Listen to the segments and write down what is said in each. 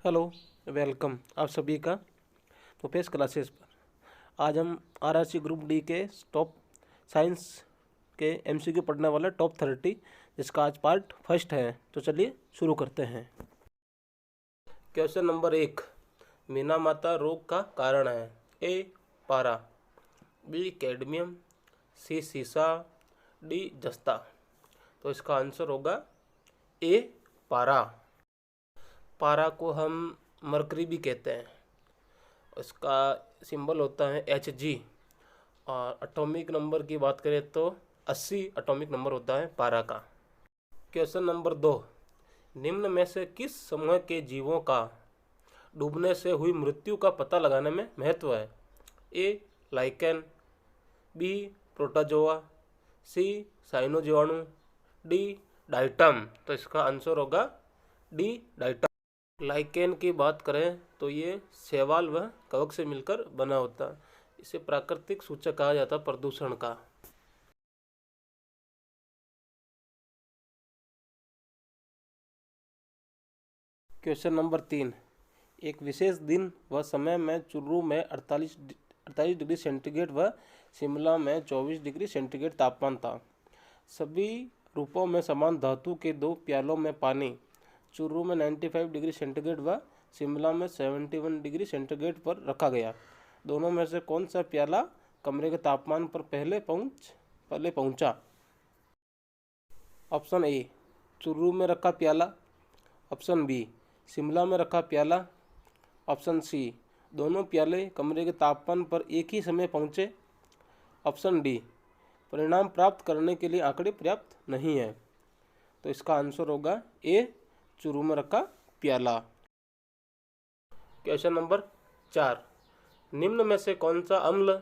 Hello, welcome आप सभी का मुकेश क्लासेस पर। आज हम आरआरसी ग्रुप डी के टॉप साइंस के एमसीक्यू पढ़ने वाला टॉप 30, जिसका आज पार्ट फर्स्ट है। तो चलिए शुरू करते हैं। क्वेश्चन नंबर 1, मीना माता रोग का कारण है। ए पारा, बी कैडमियम, सी सीसा, डी जस्ता। तो इसका आंसर होगा ए पारा। पारा को हम मरकरी भी कहते हैं। उसका सिंबल होता है Hg। और एटॉमिक नंबर की बात करें तो 80 एटॉमिक नंबर होता है पारा का। क्वेश्चन नंबर 2, निम्न में से किस समूह के जीवों का डूबने से हुई मृत्यु का पता लगाने में महत्व है। ए लाइकेन, बी प्रोटोजोआ, सी साइनोजीवाणु, डी डाइटम। तो इसका आंसर होगा डी डाइटम। लाइकेन की बात करें तो ये शैवाल व कवक से मिलकर बना होता है। इसे प्राकृतिक सूचक कहा जाता है प्रदूषण का। क्वेश्चन नंबर 3, एक विशेष दिन व समय में चुर्रू में 48 डिग्री सेंटीग्रेड व शिमला में 24 डिग्री सेंटीग्रेड तापमान था। सभी रूपों में समान धातु के 2 प्यालों में पानी चुर्रू में 95 डिग्री सेंटीग्रेड व शिमला में 71 डिग्री सेंटीग्रेड पर रखा गया। दोनों में से कौन सा प्याला कमरे के तापमान पर पहले पहुंचा। ऑप्शन ए चुर्रू में रखा प्याला, ऑप्शन बी शिमला में रखा प्याला, ऑप्शन सी दोनों प्याले कमरे के तापमान पर एक ही समय पहुंचे, ऑप्शन डी परिणाम प्राप्त करने के लिए आंकड़े पर्याप्त नहीं है। तो इसका आंसर होगा ए चुर्रू में रखा प्याला। क्वेश्चन नंबर 4, निम्न में से कौन सा अम्ल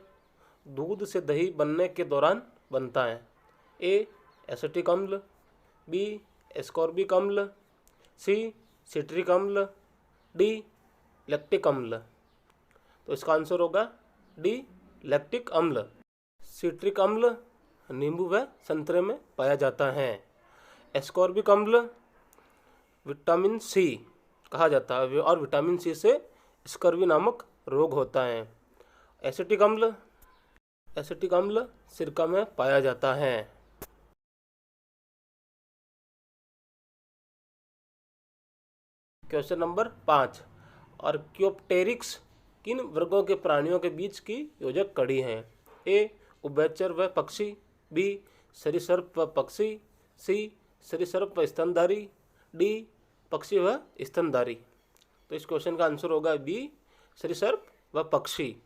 दूध से दही बनने के दौरान बनता है। ए एसिटिक अम्ल, बी एस्कॉर्बिक अम्ल, सी सिट्रिक अम्ल, डी लैक्टिक अम्ल। तो इसका आंसर होगा डी लैक्टिक अम्ल। सिट्रिक अम्ल नींबू व संतरे में पाया जाता है। एस्कॉर्बिक अम्ल विटामिन सी कहा जाता है और विटामिन सी से स्कर्वी नामक रोग होता है। एसिटिक अम्ल सिरका में पाया जाता है। क्वेश्चन नंबर 5, आर्कियोप्टेरिक्स किन वर्गों के प्राणियों के बीच की योजक कड़ी है। ए उभयचर व पक्षी, बी सरीसृप व पक्षी, सी सरीसृप व स्तनधारी, डी पक्षी व स्तनधारी। तो इस क्वेश्चन का आंसर होगा बी सरीसृप व पक्षी।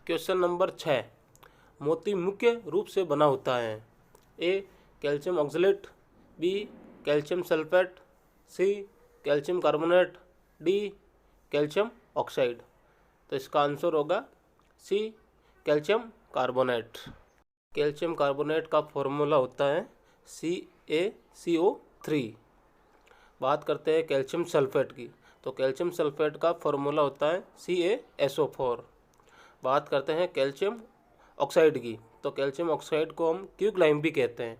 क्वेश्चन नंबर 6, मोती मुख्य रूप से बना होता है। A calcium oxalate, B calcium sulphate, C calcium carbonate, D calcium oxide. तो इसका आंसर होगा C calcium carbonate. Calcium carbonate का फॉर्मूला होता है CaCO3। बात करते हैं कैल्शियम सल्फेट की, तो कैल्शियम सल्फेट का फॉर्मूला होता है CaSO4। बात करते हैं कैल्शियम ऑक्साइड की, तो कैल्शियम ऑक्साइड को हम क्विकलाइम भी कहते हैं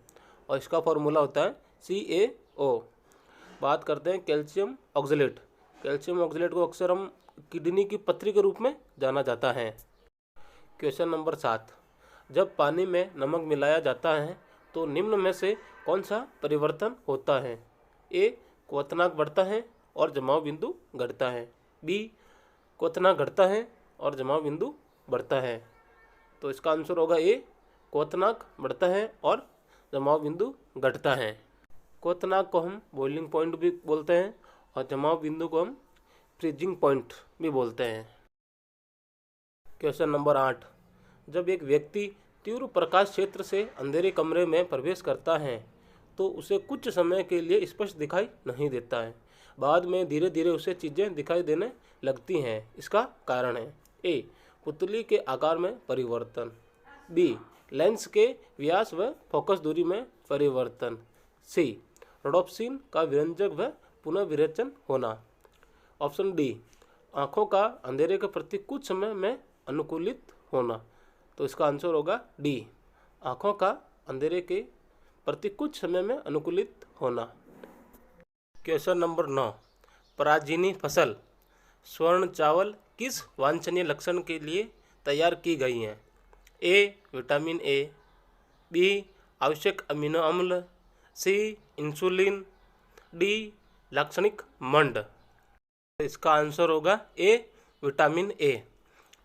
और इसका फॉर्मूला होता है CaO। बात करते हैं कैल्शियम ऑक्सलेट को अक्सर हम किडनी की पथरी के रूप में जाना जाता है। क्वेश्चन नंबर 7, जब पानी में नमक मिलाया जाता है तो निम्न में से कौन सा परिवर्तन होता है। ए क्वथनांक बढ़ता है और जमाव बिंदु घटता है, बी क्वथनांक घटता है और जमाव बिंदु बढ़ता है। तो इसका आंसर होगा ए क्वथनांक बढ़ता है और जमाव बिंदु घटता है। क्वथनांक को हम बॉइलिंग पॉइंट भी बोलते हैं और जमाव बिंदु को हम फ्रीजिंग पॉइंट भी बोलते हैं। क्वेश्चन नंबर 8, जब एक व्यक्ति तीव्र प्रकाश क्षेत्र से अंधेरे कमरे में प्रवेश करता है तो उसे कुछ समय के लिए स्पष्ट दिखाई नहीं देता है, बाद में धीरे धीरे उसे चीज़ें दिखाई देने लगती हैं। इसका कारण है। ए पुतली के आकार में परिवर्तन, बी लेंस के व्यास व फोकस दूरी में परिवर्तन, सी रोडोप्सिन का विरंजक व पुनः विरेचन होना, ऑप्शन डी आँखों का अंधेरे के प्रति कुछ समय में अनुकूलित होना। तो इसका आंसर होगा डी आँखों का अंधेरे के प्रति कुछ समय में अनुकूलित होना। क्वेश्चन नंबर 9, पराजिनी फसल स्वर्ण चावल किस वांछनीय लक्षण के लिए तैयार की गई हैं? ए विटामिन ए, बी आवश्यक अमीनो अम्ल, सी इंसुलिन, डी लाक्षणिक मंड। इसका आंसर होगा A vitamin A.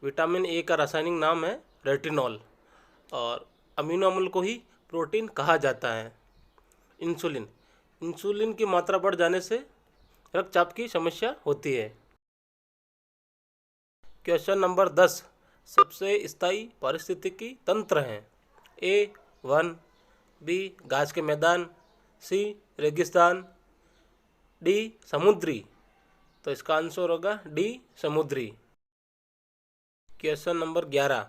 Vitamin A का रासायनिक नाम है रेटिनॉल और अमीनो अम्ल को ही प्रोटीन कहा जाता है। इंसुलिन, इंसुलिन की मात्रा बढ़ जाने से रक्तचाप की समस्या होती है। क्वेश्चन नंबर 10 सबसे स्थायी पारिस्थितिकी तंत्र हैं? ए वन, बी घास के मैदान, सी रेगिस्तान, डी समुद्री। तो इसका आंसर होगा डी समुद्री। क्वेश्चन नंबर 11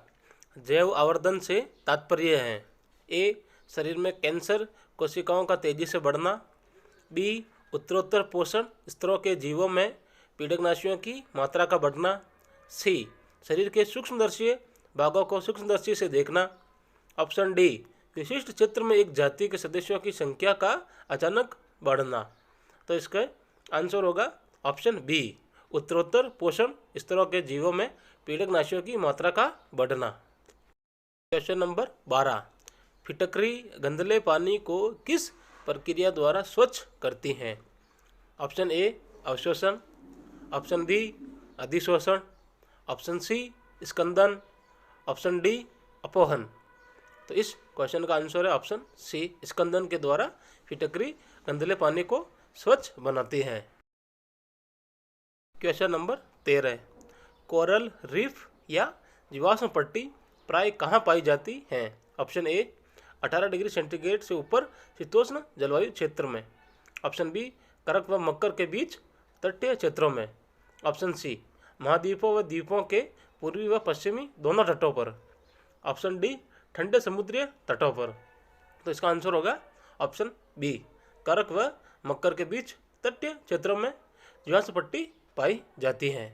जैव आवर्धन से तात्पर्य है? ए शरीर में कैंसर कोशिकाओं का तेजी से बढ़ना, बी उत्तरोत्तर पोषण स्तरों के जीवों में पीड़कनाशियों की मात्रा का बढ़ना, सी शरीर के सूक्ष्मदर्शी भागों को सूक्ष्मदर्शी से देखना, ऑप्शन डी विशिष्ट क्षेत्र में एक जाति के सदस्यों की संख्या का अचानक बढ़ना। तो इसका आंसर होगा ऑप्शन बी उत्तरोत्तर पोषण स्तरों के जीवों में पीड़कनाशियों की मात्रा का बढ़ना। क्वेश्चन नंबर 12 फिटकरी गंदले पानी को किस प्रक्रिया द्वारा स्वच्छ करती हैं? ऑप्शन ए अवशोषण, ऑप्शन बी अधिशोषण, ऑप्शन सी स्कंदन, ऑप्शन डी अपोहन। तो इस क्वेश्चन का आंसर है ऑप्शन सी स्कंदन के द्वारा फिटकरी गंदले पानी को स्वच्छ बनाती है। क्वेश्चन नंबर 13 कोरल रीफ या जीवाश्म पट्टी प्राय कहाँ पाई जाती हैं? ऑप्शन ए 18 डिग्री सेंटीग्रेड से ऊपर शीतोष्ण जलवायु क्षेत्र में, ऑप्शन बी करक व मकर के बीच तटीय क्षेत्रों में, ऑप्शन सी महाद्वीपों व द्वीपों के पूर्वी व पश्चिमी दोनों तटों पर, ऑप्शन डी ठंडे समुद्रीय तटों पर। तो इसका आंसर होगा ऑप्शन बी करक व मकर के बीच तटीय क्षेत्रों में जीवाश्म पट्टी पाई जाती है।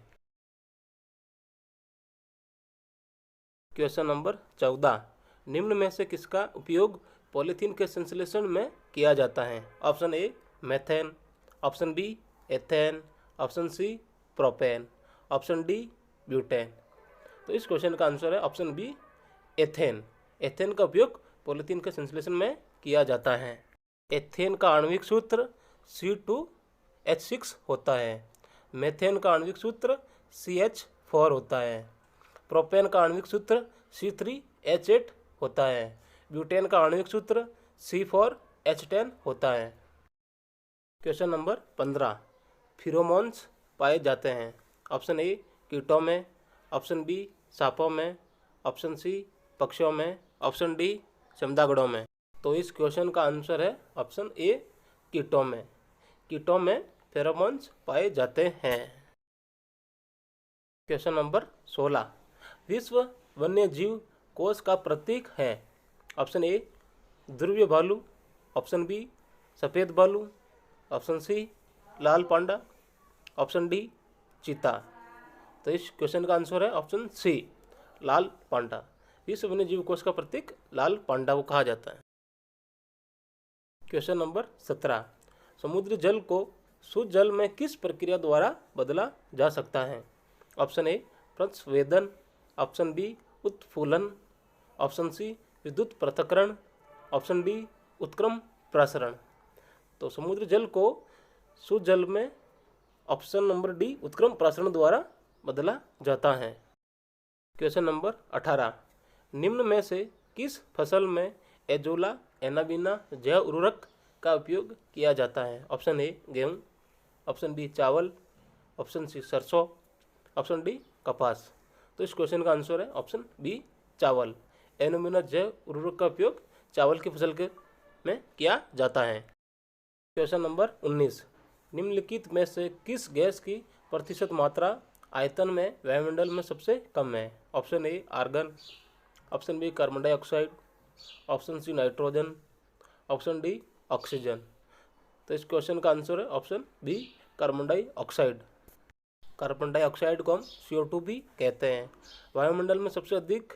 क्वेश्चन नंबर 14 निम्न में से किसका उपयोग पॉलीथीन के संश्लेषण में किया जाता है? Option A methane, option B ethane, option C propane, option D butane. तो इस क्वेश्चन का आंसर है ऑप्शन बी एथेन। एथेन का उपयोग पॉलीथीन के संश्लेषण में किया जाता है। एथेन का आणविक सूत्र C2H6 होता है। मेथेन का आणविक सूत्र CH4 होता है। प्रोपेन का आणविक सूत्र C3H8 होता है। ब्यूटेन का आणविक सूत्र C4H10 होता है। क्वेश्चन नंबर 15 फिरोमोन्स पाए जाते हैं? ऑप्शन ए कीटों में, ऑप्शन बी सांपों में, ऑप्शन सी पक्षियों में, ऑप्शन डी चमगादड़ों में। तो इस क्वेश्चन का आंसर है ऑप्शन ए कीटों में। कीटों में फेरोमोन्स पाए जाते हैं। क्वेश्चन नंबर 16 विश्व वन्य जीव कोष का प्रतीक है? ऑप्शन ए ध्रुवीय भालू, ऑप्शन बी सफ़ेद भालू, ऑप्शन सी लाल पांडा, ऑप्शन डी चीता। तो इस क्वेश्चन का आंसर है ऑप्शन सी लाल पांडा। विश्व वन्य जीव कोष का प्रतीक लाल पांडा को कहा जाता है। क्वेश्चन नंबर 17 समुद्री जल को शुद्ध जल में किस प्रक्रिया द्वारा बदला जा सकता है? ऑप्शन ए प्रस्वेदन, ऑप्शन बी उत्फूलन, ऑप्शन सी विद्युत पृथक्करण, ऑप्शन डी उत्क्रम प्रसरण। तो समुद्री जल को शुद्ध जल में ऑप्शन नंबर डी उत्क्रम प्रसरण द्वारा बदला जाता है। क्वेश्चन नंबर 18 निम्न में से किस फसल में एजोला एनाबीना जैव उर्वरक का उपयोग किया जाता है? ऑप्शन ए गेहूँ, ऑप्शन बी चावल, ऑप्शन सी सरसों, ऑप्शन डी कपास। तो इस क्वेश्चन का आंसर है ऑप्शन बी चावल। एनाबीना जैव उर्वरक का उपयोग चावल की फसल के में किया जाता है। क्वेश्चन नंबर 19 निम्नलिखित में से किस गैस की प्रतिशत मात्रा आयतन में वायुमंडल में सबसे कम है? Option A argon, option B carbon dioxide, option C nitrogen, option D oxygen. तो इस क्वेश्चन का आंसर है option B carbon dioxide. Carbon dioxide को हम CO2 भी कहते हैं। वायुमंडल में सबसे अधिक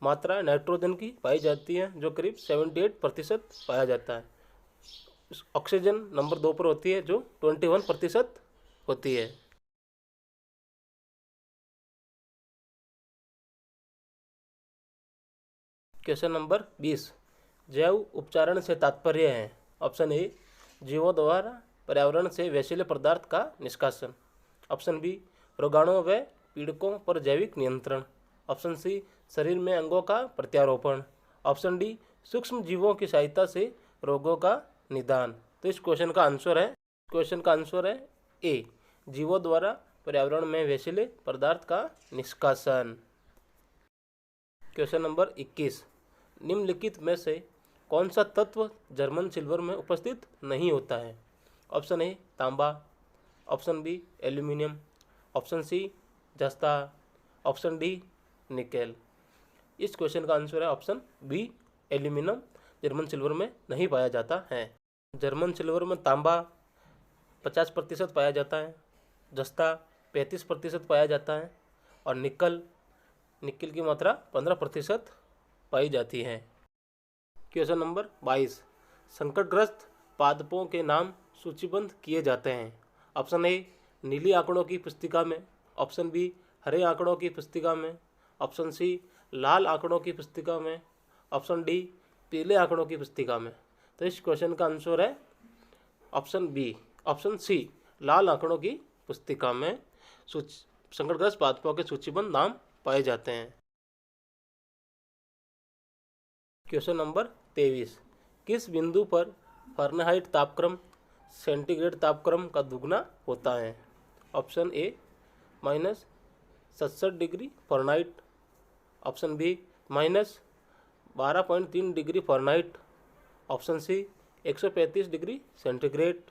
मात्रा नाइट्रोजन की पाई जाती है जो करीब 78% पाया जाता है। ऑक्सीजन नंबर 2 पर होती है जो 21% होती है। क्वेश्चन नंबर 20, जैव उपचारण से तात्पर्य है। ऑप्शन ए, जीवों द्वारा पर्यावरण से विषैले पदार्थ का निष्कासन। ऑप्शन बी, रोगाणुओं व पीड़कों पर जैविक नियंत्रण। ऑप्शन सी, शरीर में अंगों का प्रत्यारोपण। ऑप्शन डी, सूक्ष्म जीवों की सहायता से रोगों का निदान। तो इस क्वेश्चन का आंसर है ए, जीवों द्वारा पर्यावरण में विषैले पदार्थ का निष्कासन। क्वेश्चन नंबर 21, निम्नलिखित में से कौन सा तत्व जर्मन सिल्वर में उपस्थित नहीं होता है। ऑप्शन ए, तांबा। Option B, aluminium. Option C, जस्ता। Option D, nickel. इस क्वेश्चन का आंसर है option B, aluminium German silver में नहीं पाया जाता है। जर्मन सिल्वर में तांबा 50% पाया जाता है, जस्ता 35% पाया जाता है और निकल की मात्रा 15% पाई जाती है। क्वेश्चन नंबर 22, संकटग्रस्त पादपों के नाम सूचीबद्ध किए जाते हैं। ऑप्शन ए, नीली आंकड़ों की पुस्तिका में। ऑप्शन बी, हरे आंकड़ों की पुस्तिका में। ऑप्शन सी, लाल आंकड़ों की पुस्तिका में। ऑप्शन डी, पीले आंकड़ों की पुस्तिका में। तो इस क्वेश्चन का आंसर है ऑप्शन बी, ऑप्शन सी, लाल आंकड़ों की पुस्तिका में संकटग्रस्त पादपों के सूचीबद्ध नाम पाए जाते हैं। क्वेश्चन नंबर 23, किस बिंदु पर फ़ारेनहाइट तापक्रम सेंटीग्रेड तापक्रम का दुगना होता है। Option A, -67 degree Fahrenheit. Option B, -12.3 degree Fahrenheit. Option C, 135 degree centigrade.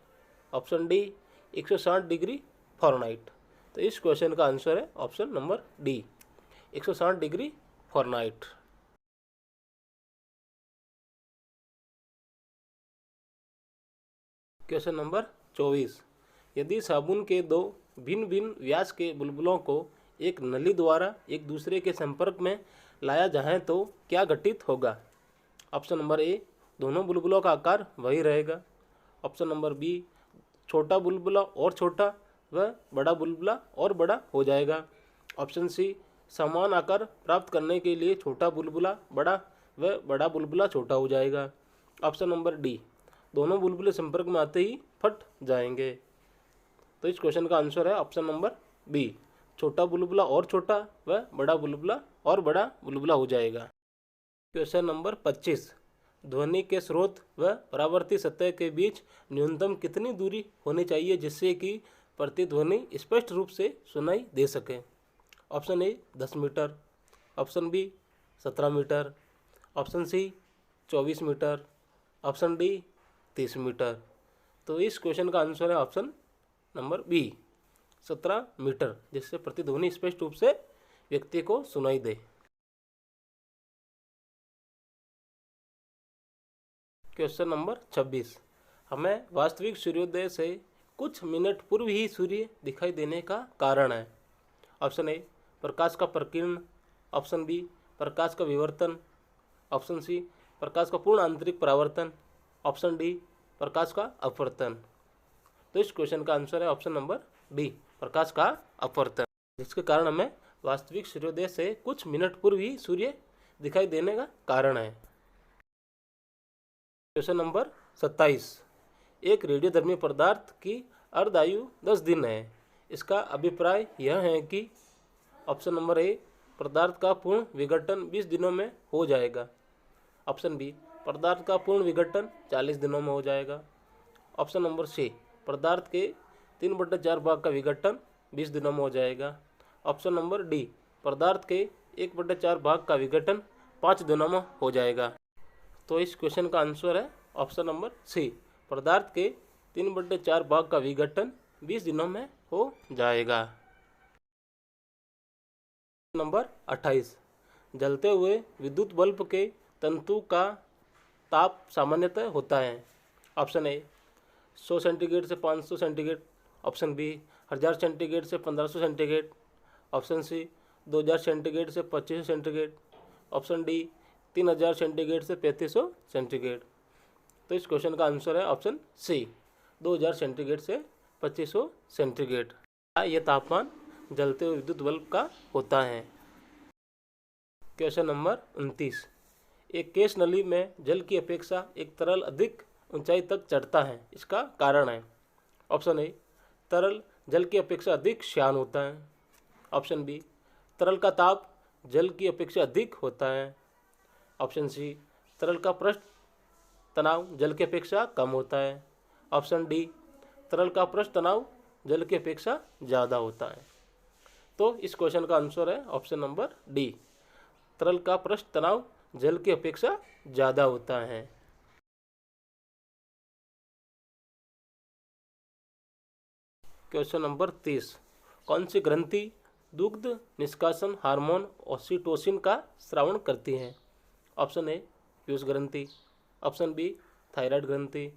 Option D, 160 degree Fahrenheit. तो इस क्वेश्चन का आंसर है option number D, 160 degree Fahrenheit. Question number 24, यदि साबुन के दो भिन्न भिन्न व्यास के बुलबुलों को एक नली द्वारा एक दूसरे के संपर्क में लाया जाए तो क्या घटित होगा। ऑप्शन नंबर ए, दोनों बुलबुलों का आकार वही रहेगा। ऑप्शन नंबर बी, छोटा बुलबुला और छोटा व बड़ा बुलबुला और बड़ा हो जाएगा। ऑप्शन सी, समान आकार प्राप्त करने के लिए छोटा बुलबुला बड़ा व बड़ा बुलबुला छोटा हो जाएगा। ऑप्शन नंबर डी, दोनों बुलबुले संपर्क में आते ही फट जाएंगे। तो इस क्वेश्चन का आंसर है ऑप्शन नंबर बी, छोटा बुलबुला और छोटा व बड़ा बुलबुला और बड़ा बुलबुला हो जाएगा। क्वेश्चन नंबर 25, ध्वनि के स्रोत व परावर्ती सतह के बीच न्यूनतम कितनी दूरी होनी चाहिए जिससे कि प्रतिध्वनि स्पष्ट रूप से सुनाई दे सके। Option A, 10 metre. Option B, 17 metre. Option C, 24 metre. Option D, 30 metre. तो इस क्वेश्चन का आंसर है ऑप्शन नंबर बी, 17 मीटर, जिससे प्रतिध्वनि स्पष्ट रूप से व्यक्ति को सुनाई दे। क्वेश्चन नंबर 26, हमें वास्तविक सूर्योदय से कुछ मिनट पूर्व ही सूर्य दिखाई देने का कारण है। ऑप्शन ए, प्रकाश का प्रकीर्ण। ऑप्शन बी, प्रकाश का विवर्तन। ऑप्शन सी, प्रकाश का पूर्ण आंतरिक परावर्तन। ऑप्शन डी, प्रकाश का अपवर्तन। तो इस क्वेश्चन का आंसर है ऑप्शन नंबर डी, प्रकाश का अपवर्तन, जिसके कारण हमें वास्तविक सूर्योदय से कुछ मिनट पूर्व ही सूर्य दिखाई देने का कारण है। क्वेश्चन नंबर 27, एक रेडियोधर्मी पदार्थ की अर्धायु 10 दिन है। इसका अभिप्राय यह है कि ऑप्शन नंबर ए, पदार्थ का पूर्ण विघटन 20 दिनों में हो जाएगा। ऑप्शन बी, पदार्थ का पूर्ण विघटन 40 दिनों में हो जाएगा। ऑप्शन नंबर सी, पदार्थ के 3/4 भाग का विघटन 20 दिनों में हो जाएगा। ऑप्शन नंबर डी, पदार्थ के 1/4 भाग का विघटन 5 दिनों में हो जाएगा। तो इस क्वेश्चन का आंसर है ऑप्शन नंबर सी, पदार्थ के 3/4 भाग का विघटन 20 दिनों में हो जाएगा। नंबर 28, जलते हुए विद्युत बल्ब के तंतु का ताप सामान्यतः होता है। ऑप्शन ए, 100 सेंटीग्रेड से 500 सेंटीग्रेड। ऑप्शन बी, 1000 सेंटीग्रेड से 1500 सेंटीग्रेड। ऑप्शन सी, 2000 सेंटीग्रेड से 2500 सेंटीग्रेड। ऑप्शन डी, 3000 सेंटीग्रेड से 3500 सेंटीग्रेड। तो इस क्वेश्चन का आंसर है ऑप्शन सी, 2000 सेंटीग्रेड से 2500 सेंटीग्रेड। यह तापमान जलते हुए विद्युत बल्ब का होता है। Question number 29। एक केश नली में जल की अपेक्षा एक तरल अधिक ऊंचाई तक चढ़ता है, इसका कारण है। ऑप्शन ए, तरल जल की अपेक्षा अधिक श्यान होता है। ऑप्शन बी, तरल का ताप जल की अपेक्षा अधिक होता है। ऑप्शन सी, तरल का पृष्ठ तनाव जल की अपेक्षा कम होता है। ऑप्शन डी, तरल का पृष्ठ तनाव जल की अपेक्षा ज़्यादा होता है। तो इस क्वेश्चन का आंसर है ऑप्शन नंबर डी, तरल का पृष्ठ तनाव जल की अपेक्षा ज़्यादा होता है। Question number 30। कौन सी ग्रंथि दुग्ध निष्कासन हार्मोन ऑक्सीटोसिन का स्रावण करती है? ऑप्शन ए, पीयूष ग्रंथि। ऑप्शन बी, थायराइड ग्रंथि।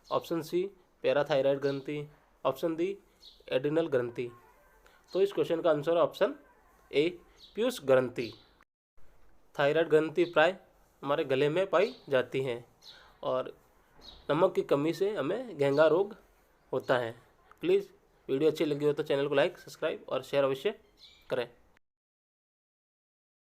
ऑप्शन सी, पैराथायराइड ग्रंथि। ऑप्शन डी, एड्रिनल ग्रंथि। तो इस क्वेश्चन का आंसर है ऑप्शन ए, पीयूष ग्रंथि। थायराइड ग्रंथि प्राय हमारे गले में पाई जाती हैं और नमक की कमी से हमें घेंघा रोग होता है। प्लीज़ वीडियो अच्छी लगी हो तो चैनल को लाइक, सब्सक्राइब और शेयर अवश्य करें।